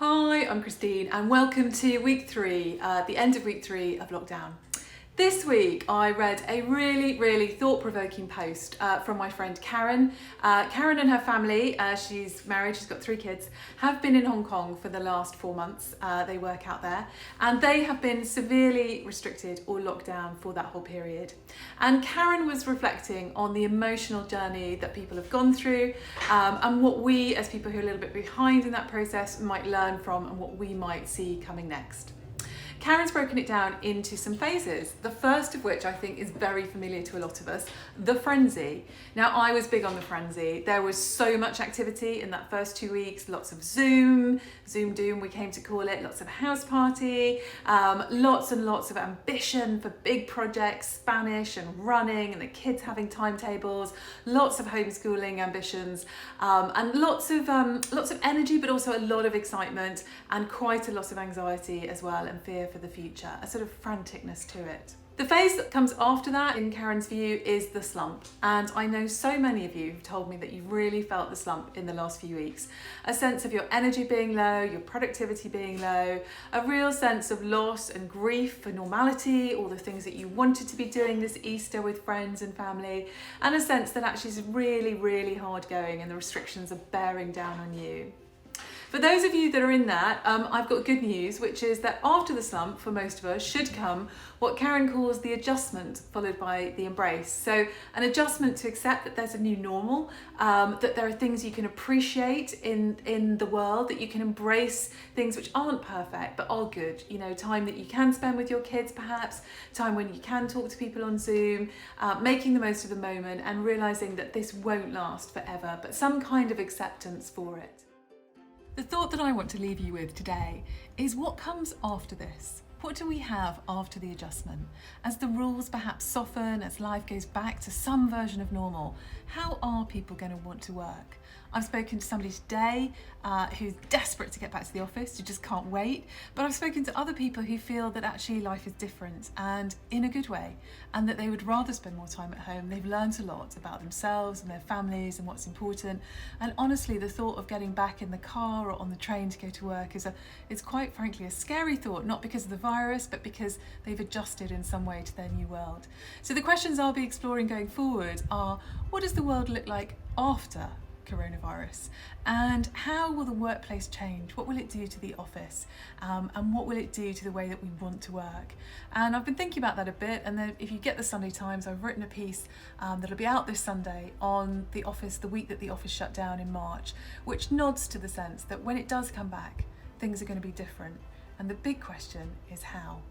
Hi, I'm Christine and welcome to week 3, the end of week 3 of lockdown. This week I read a really thought-provoking post from my friend Karen. Karen and her family, she's married, she's got 3 kids, have been in Hong Kong for the last 4 months. They work out there and they have been severely restricted or locked down for that whole period. And Karen was reflecting on the emotional journey that people have gone through and what we as people who are a little bit behind in that process might learn from and what we might see coming next. Karen's broken it down into some phases, the first of which I think is very familiar to a lot of us, the frenzy. Now, I was big on the frenzy. There was so much activity in that first 2 weeks, lots of Zoom doom we came to call it, lots of house party, lots and lots of ambition for big projects, Spanish and running and the kids having timetables, lots of homeschooling ambitions, and lots of energy, but also a lot of excitement and quite a lot of anxiety as well and fear for the future, a sort of franticness to it. The phase that comes after that, in Karen's view, is the slump. And I know so many of you have told me that you've really felt the slump in the last few weeks. A sense of your energy being low, your productivity being low, a real sense of loss and grief for normality, all the things that you wanted to be doing this Easter with friends and family, and a sense that actually is really hard going and the restrictions are bearing down on you. For those of you that are in that, I've got good news, which is that after the slump, for most of us, should come what Karen calls the adjustment, followed by the embrace. So an adjustment to accept that there's a new normal, that there are things you can appreciate in the world, that you can embrace things which aren't perfect, but are good. You know, time that you can spend with your kids perhaps, time when you can talk to people on Zoom, making the most of the moment and realising that this won't last forever, but some kind of acceptance for it. The thought that I want to leave you with today is what comes after this. What do we have after the adjustment? As the rules perhaps soften, as life goes back to some version of normal, how are people going to want to work? I've spoken to somebody today who's desperate to get back to the office, who just can't wait. But I've spoken to other people who feel that actually life is different and in a good way, and that they would rather spend more time at home. They've learned a lot about themselves and their families and what's important. And honestly, the thought of getting back in the car or on the train to go to work is quite frankly a scary thought, not because of the virus, but because they've adjusted in some way to their new world. So the questions I'll be exploring going forward are, what does the world look like after coronavirus, and how will the workplace change? What will it do to the office, and what will it do to the way that we want to work? And I've been thinking about that a bit, and then if you get the Sunday Times, I've written a piece that'll be out this Sunday on the office, the week that the office shut down in March, which nods to the sense that when it does come back, things are going to be different, and the big question is how.